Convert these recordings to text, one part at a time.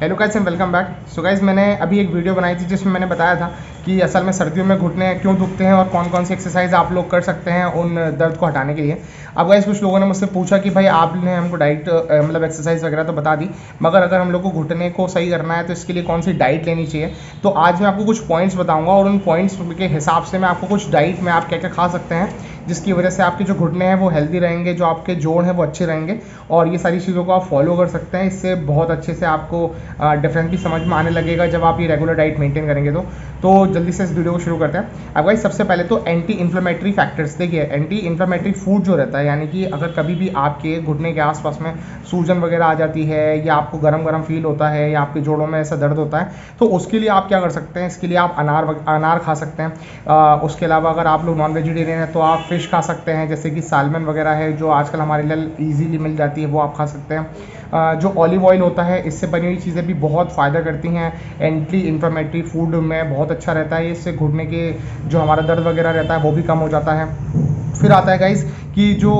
Hello guys and welcome back. So guys मैंने अभी एक वीडियो बनाई थी जिसमें मैंने बताया था कि असल में सर्दियों में घुटने क्यों दुखते हैं और कौन कौन सी एक्सरसाइज आप लोग कर सकते हैं उन दर्द को हटाने के लिए। अब गाइस कुछ लोगों ने मुझसे पूछा कि भाई आपने हमको डाइट मतलब एक्सरसाइज वगैरह तो बता दी, मगर अगर हम लोग को घुटने को सही करना है तो इसके लिए कौन सी डाइट लेनी चाहिए। तो आज मैं आपको कुछ पॉइंट्स बताऊंगा और उन पॉइंट्स के हिसाब से मैं आपको कुछ डाइट में आप क्या क्या खा सकते हैं जिसकी वजह से आपके जो घुटने हैं वो हेल्दी रहेंगे, जो आपके जोड़ हैं वो अच्छे रहेंगे और ये सारी चीज़ों को आप फॉलो कर सकते हैं। इससे बहुत अच्छे से आपको डिफरेंस भी समझ में आने लगेगा जब आप ये रेगुलर डाइट मेंटेन करेंगे। तो जल्दी से इस वीडियो को शुरू करते हैं। अब गाइस सबसे पहले तो एंटी इन्फ्लेमेटरी फैक्टर्स देखिए, एंटी इन्फ्लेमेटरी फूड जो रहता है, यानी कि अगर कभी भी आपके घुटने के आसपास में सूजन वगैरह आ जाती है या आपको गरम गरम फील होता है या आपके जोड़ों में ऐसा दर्द होता है तो उसके लिए आप क्या कर सकते हैं, इसके लिए आप अनार खा सकते हैं। उसके अलावा अगर आप लोग नॉन वेजिटेरियन हैं तो आप फिश खा सकते हैं, जैसे कि सालमन वगैरह है जो आजकल हमारे लिए ईजीली मिल जाती है, वो आप खा सकते हैं। जो ऑलिव ऑयल होता है इससे बनी हुई चीज़ें भी बहुत फ़ायदा करती हैं। एंटी इन्फ्लेमेटरी फूड में बहुत अच्छा रहता है, इससे घुटने के जो हमारा दर्द वगैरह रहता है वो भी कम हो जाता है। फिर आता है गाइस कि जो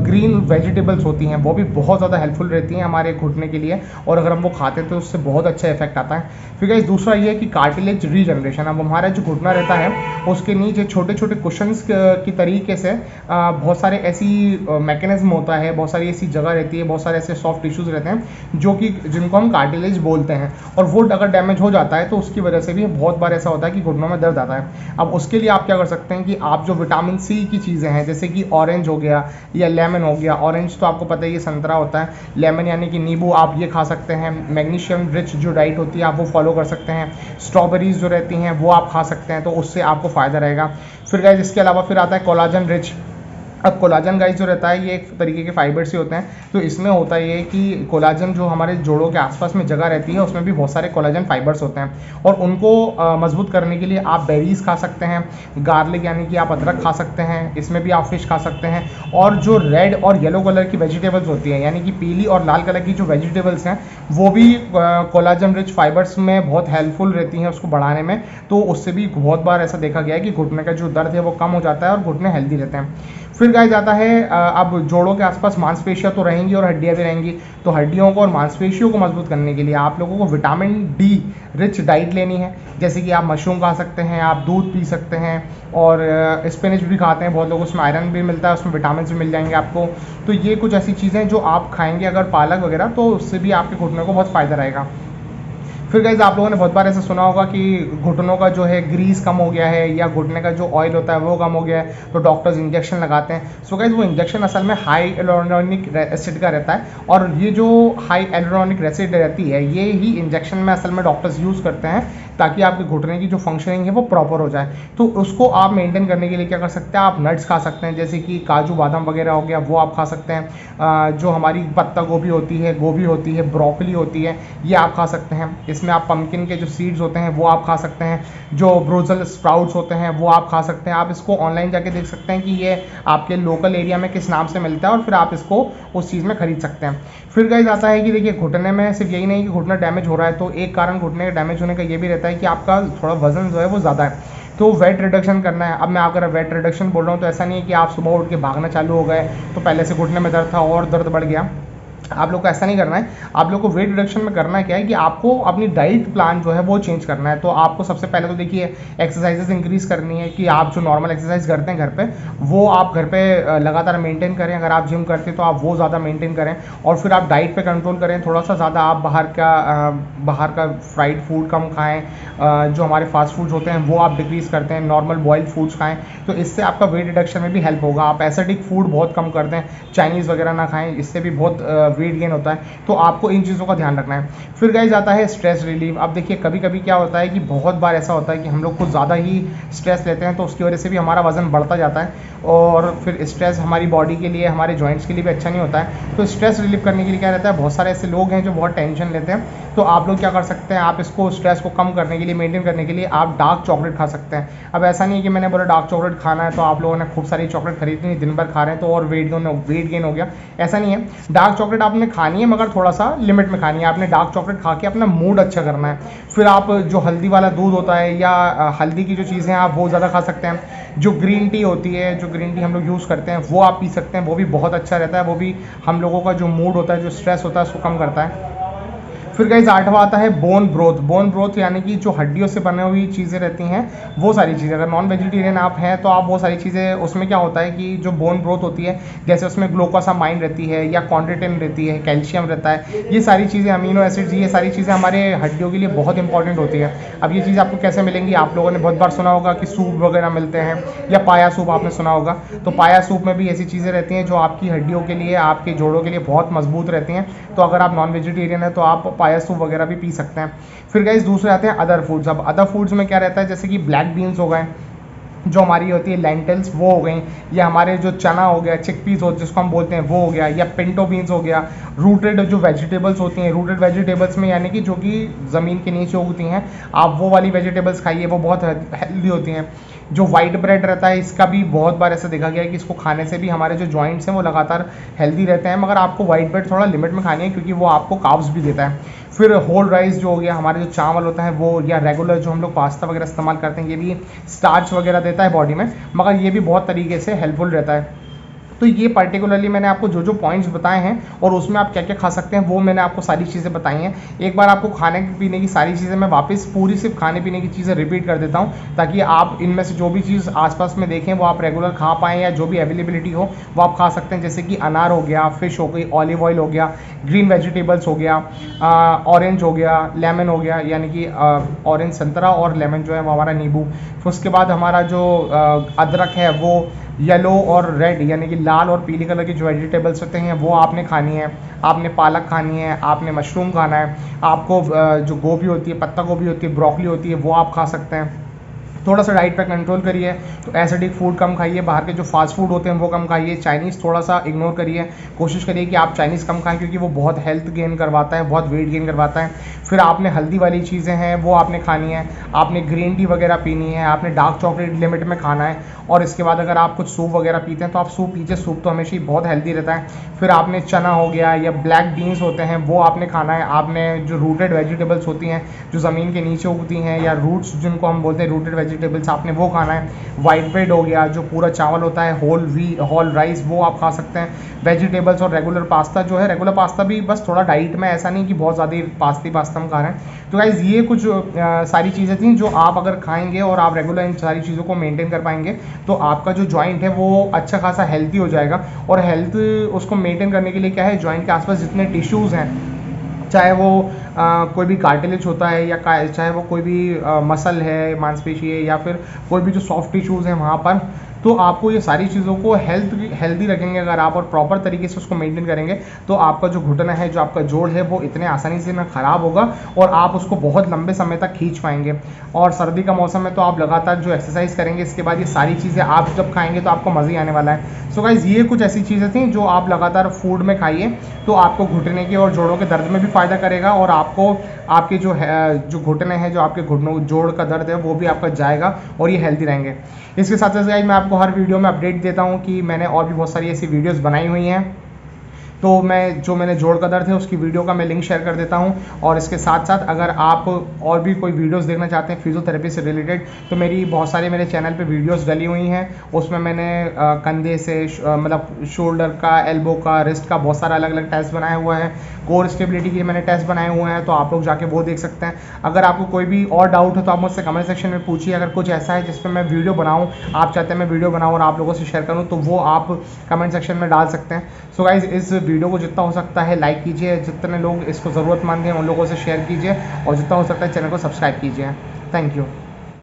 ग्रीन वेजिटेबल्स होती हैं वो भी बहुत ज़्यादा हेल्पफुल रहती हैं हमारे घुटने के लिए, और अगर हम वो खाते हैं तो उससे बहुत अच्छा इफेक्ट आता है। फिर गाइस दूसरा ये है कि कार्टिलेज रीजनरेशन। अब हमारा जो घुटना रहता है उसके नीचे छोटे छोटे कुशंस की तरीके से बहुत सारे ऐसी मैकेनिज्म होता है, बहुत सारी ऐसी जगह रहती है, बहुत सारे ऐसे सॉफ्ट टिश्यूज़ रहते हैं जो कि जिनको हम कार्टिलेज बोलते हैं, और वो अगर डैमेज हो जाता है तो उसकी वजह से भी बहुत बार ऐसा होता है कि घुटनों में दर्द आता है। अब उसके लिए आप क्या कर सकते हैं कि आप जो विटामिन सी की चीज़ें हैं जैसे कि ऑरेंज हो गया या लेमन हो गया, ऑरेंज तो आपको पता है ये संतरा होता है, लेमन यानी कि नींबू, आप ये खा सकते हैं। मैग्नीशियम रिच जो डाइट होती है आप वो फॉलो कर सकते हैं। स्ट्रॉबेरीज जो रहती हैं वो आप खा सकते हैं, तो उससे आपको फ़ायदा रहेगा। फिर गाइस इसके अलावा फिर आता है कोलाजन रिच। अब कोलाजन गाइस जो रहता है ये एक तरीके के फाइबर से होते हैं, तो इसमें होता ये है कि कोलाजन जो हमारे जोड़ों के आसपास में जगह रहती है उसमें भी बहुत सारे कोलाजन फाइबर्स होते हैं, और उनको मजबूत करने के लिए आप बेरीज खा सकते हैं, गार्लिक यानी कि आप अदरक खा सकते हैं, इसमें भी आप फिश खा सकते हैं। और जो रेड और येलो कलर की वेजिटेबल्स होती हैं, यानी कि पीली और लाल कलर की जो वेजिटेबल्स हैं वो भी कोलाजन रिच फाइबर्स में बहुत हेल्पफुल रहती हैं उसको बढ़ाने में। तो उससे भी बहुत बार ऐसा देखा गया है कि घुटने का जो दर्द है वो कम हो जाता है और घुटने हेल्दी रहते हैं। फिर गाइस जाता है अब जोड़ों के आसपास मांसपेशियां तो रहेंगी और हड्डियां भी रहेंगी, तो हड्डियों को और मांसपेशियों को मजबूत करने के लिए आप लोगों को विटामिन डी रिच डाइट लेनी है, जैसे कि आप मशरूम खा सकते हैं, आप दूध पी सकते हैं, और स्पिनच भी खाते हैं बहुत लोग, उसमें आयरन भी मिलता है, उसमें विटामिन भी मिल जाएंगे आपको। तो ये कुछ ऐसी चीज़ें जो आप खाएंगे अगर पालक वगैरह, तो उससे भी आपके घुटने को बहुत फ़ायदा रहेगा। फिर गाइज आप लोगों ने बहुत बार ऐसा सुना होगा कि घुटनों का जो है ग्रीस कम हो गया है या घुटने का जो ऑयल होता है वो कम हो गया है, तो डॉक्टर्स इंजेक्शन लगाते हैं। सो गाइज वो इंजेक्शन असल में हाई एलोनिक एसिड का रहता है, और ये जो हाई एलोनिक एसिड रहती है ये ही इंजेक्शन में असल में डॉक्टर्स यूज़ करते हैं ताकि आपके घुटने की जो फंक्शनिंग है वो प्रॉपर हो जाए। तो उसको आप मेंटेन करने के लिए क्या कर सकते हैं, आप नट्स खा सकते हैं, जैसे कि काजू बादाम वगैरह हो गया वो आप खा सकते हैं। जो हमारी पत्ता गोभी होती है, ब्रोकली होती है, ये आप खा सकते हैं। इसमें आप पम्पकिन के जो सीड्स होते हैं वो आप खा सकते हैं, जो ब्रोजल स्प्राउट्स होते हैं वो आप खा सकते हैं। आप इसको ऑनलाइन जाके देख सकते हैं कि ये आपके लोकल एरिया में किस नाम से मिलता है और फिर आप इसको उस चीज़ में खरीद सकते हैं। फिर गाइस आता है कि देखिए घुटने में सिर्फ यही नहीं कि घुटना डैमेज हो रहा है, तो एक कारण घुटने के डैमेज होने का ये भी रहता है कि आपका थोड़ा वजन जो है वो ज़्यादा है, तो वेट रिडक्शन करना है। अब मैं अगर वेट रिडक्शन बोल रहा हूँ तो ऐसा नहीं है कि आप सुबह उठ के भागना चालू हो गए तो पहले से घुटने में दर्द था और दर्द बढ़ गया। आप लोग को ऐसा नहीं करना है। आप लोग को वेट रिडक्शन में करना क्या है कि आपको अपनी डाइट प्लान जो है वो चेंज करना है। तो आपको सबसे पहले तो देखिए एक्सरसाइजेस इंक्रीज करनी है कि आप जो नॉर्मल एक्सरसाइज करते हैं घर पे वो आप घर पे लगातार मेंटेन करें। अगर आप जिम करते हैं तो आप वो ज़्यादा मेंटेन करें, और फिर आप डाइट पे कंट्रोल करें थोड़ा सा ज़्यादा। आप बाहर का फ्राइड फूड कम खाएं, जो हमारे फास्ट फूड्स होते हैं वो आप डिक्रीज़ करते हैं, नॉर्मल बॉइल्ड फूड्स खाएं, तो इससे आपका वेट रिडक्शन में भी हेल्प होगा। आप एसिडिक फूड बहुत कम कर दें, चाइनीज़ वगैरह ना खाएं, इससे भी बहुत वेट गेन होता है, तो आपको इन चीज़ों का ध्यान रखना है। फिर गाइस आता है स्ट्रेस रिलीफ। अब देखिए कभी कभी क्या होता है कि बहुत बार ऐसा होता है कि हम लोग कुछ ज़्यादा ही स्ट्रेस लेते हैं, तो उसकी वजह से भी हमारा वजन बढ़ता जाता है, और फिर स्ट्रेस हमारी बॉडी के लिए, हमारे जॉइंट्स के लिए भी अच्छा नहीं होता है। तो स्ट्रेस रिलीफ करने के लिए क्या रहता है, बहुत सारे ऐसे लोग हैं जो बहुत टेंशन लेते हैं, तो आप लोग क्या कर सकते हैं, आप इसको स्ट्रेस को कम करने के लिए, मेंटेन करने के लिए आप डार्क चॉकलेट खा सकते हैं। अब ऐसा नहीं है कि मैंने बोला डार्क चॉकलेट खाना है तो आप लोगों ने खूब सारी चॉकलेट खरीदनी, दिन भर खा रहे हैं तो और वेट गेन हो गया, ऐसा नहीं है। डार्क चॉकलेट आपने खानी है मगर थोड़ा सा लिमिट में खानी है। आपने डार्क चॉकलेट खा के अपना मूड अच्छा करना है। फिर आप जो हल्दी वाला दूध होता है या हल्दी की जो चीज़ें हैं आप वो ज़्यादा खा सकते हैं। जो ग्रीन टी होती है, जो ग्रीन टी हम लोग यूज़ करते हैं वो आप पी सकते हैं, वो भी बहुत अच्छा रहता है, वो भी हम लोगों का जो मूड होता है, जो स्ट्रेस होता है उसको कम करता है। फिर गाइज 8वां आता है बोन ब्रोथ। बोन ब्रोथ यानी कि जो हड्डियों से बनी हुई चीज़ें रहती हैं वो सारी चीज़ें, अगर नॉन वेजिटेरियन आप हैं तो आप वो सारी चीज़ें, उसमें क्या होता है कि जो बोन ब्रोथ होती है, जैसे उसमें ग्लूकोसामाइन रहती है या कॉन्ड्रोटिन रहती है, कैल्शियम रहता है, ये सारी चीज़ें, अमीनो एसिड्स, ये सारी चीज़ें हमारे हड्डियों के लिए बहुत इंपॉर्टेंट होती है। अब ये चीज़ आपको कैसे मिलेंगी? आप लोगों ने बहुत बार सुना होगा कि सूप वगैरह मिलते हैं, या पाया सूप आपने सुना होगा। तो पाया सूप में भी ऐसी चीज़ें रहती हैं जो आपकी हड्डियों के लिए, आपके जोड़ों के लिए बहुत मजबूत रहती हैं। तो अगर आप नॉन वेजिटेरियन है तो आप पाया सूप वगैरह भी पी सकते हैं। फिर गाइस दूसरे आते हैं अदर फूड्स। अब अदर फूड्स में क्या रहता है, जैसे कि ब्लैक बीन्स हो गए, जो हमारी होती है लेंटिल्स वो हो गई, या हमारे जो चना हो गया, चिकपीस हो जिसको हम बोलते हैं वो हो गया, या पिंटो बीन्स हो गया। रूटेड जो वेजिटेबल्स होती हैं, रूटेड वेजिटेबल्स में यानी कि जो कि ज़मीन के नीचे उगती हैं, आप वो वाली वेजिटेबल्स खाइए, वो बहुत हेल्दी होती हैं। जो वाइट ब्रेड रहता है, इसका भी बहुत बार ऐसा देखा गया है कि इसको खाने से भी हमारे जो जॉइंट्स हैं वो लगातार हेल्दी रहते हैं, मगर आपको वाइट ब्रेड थोड़ा लिमिट में खानी है क्योंकि वो आपको कार्ब्स भी देता है। फिर होल राइस जो हो गया, हमारे जो चावल होता है वो, या रेगुलर जो हम लोग पास्ता वगैरह इस्तेमाल करते हैं, ये भी स्टार्च वगैरह देता है बॉडी में, मगर ये भी बहुत तरीके से हेल्पफुल रहता है। तो ये पर्टिकुलरली मैंने आपको जो जो पॉइंट्स बताए हैं और उसमें आप क्या क्या खा सकते हैं वो मैंने आपको सारी चीज़ें बताई हैं। एक बार आपको खाने पीने की सारी चीज़ें मैं वापस पूरी सिर्फ खाने पीने की चीज़ें रिपीट कर देता हूँ, ताकि आप इनमें से जो भी चीज़ आसपास में देखें वो आप रेगुलर खा पाएँ, या जो भी अवेलेबिलिटी हो वो आप खा सकते हैं। जैसे कि अनार हो गया, फिश हो गई, ऑलिव ऑयल हो गया, ग्रीन वेजिटेबल्स हो गया, ऑरेंज हो गया, लेमन हो गया, यानी कि ऑरेंज संतरा और लेमन जो है वो हमारा नींबू। फिर उसके बाद हमारा जो अदरक है वो येलो और रेड यानी कि लाल और पीली कलर की जो वेजिटेबल्स होते हैं वो आपने खानी है। आपने पालक खानी है, आपने मशरूम खाना है, आपको जो गोभी होती है, पत्ता गोभी होती है, ब्रोकली होती है, वो आप खा सकते हैं। थोड़ा सा डाइट पे कंट्रोल करिए, तो एसिडिक फूड कम खाइए, बाहर के जो फास्ट फूड होते हैं वो कम खाइए, चाइनीज़ थोड़ा सा इग्नोर करिए, कोशिश करिए कि आप चाइनीज़ कम खाएं क्योंकि वो बहुत हेल्थ गेन करवाता है, बहुत वेट गेन करवाता है। फिर आपने हल्दी वाली चीज़ें हैं वो आपने खानी है, आपने ग्रीन टी वगैरह पीनी है, आपने डार्क चॉकलेट लिमिट में खाना है, और इसके बाद अगर आप कुछ सूप वगैरह पीते हैं तो आप सूप पीजिए, सूप तो हमेशा ही बहुत हेल्दी रहता है। फिर आपने चना हो गया या ब्लैक बीन्स होते हैं वो आपने खाना है। आपने जो रूटेड वेजिटेबल्स होती हैं जो ज़मीन के नीचे उगती हैं, या रूट्स जिनको हम बोलते हैं रूटेड वेजिटेबल्स, आपने वो खाना है। वाइट ब्रेड हो गया, जो पूरा चावल होता है, होल राइस, वो आप खा सकते हैं। वेजिटेबल्स और रेगुलर पास्ता जो है, रेगुलर पास्ता भी बस थोड़ा डाइट में, ऐसा नहीं कि बहुत ज़्यादा पास्ता हम खा रहे हैं। तो गाइज़ ये कुछ सारी चीज़ें थी जो आप अगर खाएंगे और आप रेगुलर इन सारी चीज़ों को मेंटेन कर पाएंगे तो आपका जो जॉइंट है वो अच्छा खासा हेल्दी हो जाएगा। और हेल्थ उसको मेंटेन करने के लिए क्या है, जॉइंट के आसपास जितने टिश्यूज़ हैं, चाहे वो कोई भी कार्टिलेज होता है, या चाहे वो कोई भी मसल है, मांसपेशी है, या फिर कोई भी जो सॉफ्ट टिश्यूज़ हैं वहाँ पर, तो आपको ये सारी चीज़ों को हेल्दी रखेंगे अगर आप, और प्रॉपर तरीके से उसको मेंटेन करेंगे, तो आपका जो घुटना है, जो आपका जोड़ है, वो इतने आसानी से ना ख़राब होगा और आप उसको बहुत लंबे समय तक खींच पाएंगे। और सर्दी का मौसम है तो आप लगातार जो एक्सरसाइज करेंगे, इसके बाद ये सारी चीज़ें आप जब खाएंगे तो आपको मज़ा ही आने वाला है। सो गाइज़ ये कुछ ऐसी चीज़ें थी जो आप लगातार फूड में खाइए तो आपको घुटने के और जोड़ों के दर्द में भी फ़ायदा करेगा, और आपको आपके जो घुटने हैं, जो आपके घुटनों जोड़ का दर्द है, वो भी आपका जाएगा और ये हेल्दी रहेंगे। इसके साथ साथ गाइस मैं आपको हर वीडियो में अपडेट देता हूँ कि मैंने और भी बहुत सारी ऐसी वीडियोस बनाई हुई हैं, तो मैंने जोड़ का दर्द है उसकी वीडियो का मैं लिंक शेयर कर देता हूँ। और इसके साथ साथ अगर आप और भी कोई वीडियोस देखना चाहते हैं फिजियोथेरेपी से रिलेटेड, तो मेरी बहुत सारी मेरे चैनल पे वीडियोस डली हुई हैं। उसमें मैंने कंधे से मतलब शोल्डर का, एल्बो का, रिस्ट का बहुत सारा अलग अलग टेस्ट बनाया हुआ है। कोर स्टेबिलिटी के मैंने टेस्ट बनाए हुए हैं, तो आप लोग जाके वो देख सकते हैं। अगर आपको कोई भी और डाउट हो तो आप मुझसे कमेंट सेक्शन में पूछिए। अगर कुछ ऐसा है जिस पर मैं वीडियो बनाऊँ, आप चाहते हैं मैं वीडियो बनाऊँ और आप लोगों से शेयर करूँ, तो वो आप कमेंट सेक्शन में डाल सकते हैं। सो गाइज इस वीडियो को जितना हो सकता है लाइक कीजिए, जितने लोग इसको ज़रूरतमंद हैं उन लोगों से शेयर कीजिए, और जितना हो सकता है चैनल को सब्सक्राइब कीजिए। Thank you.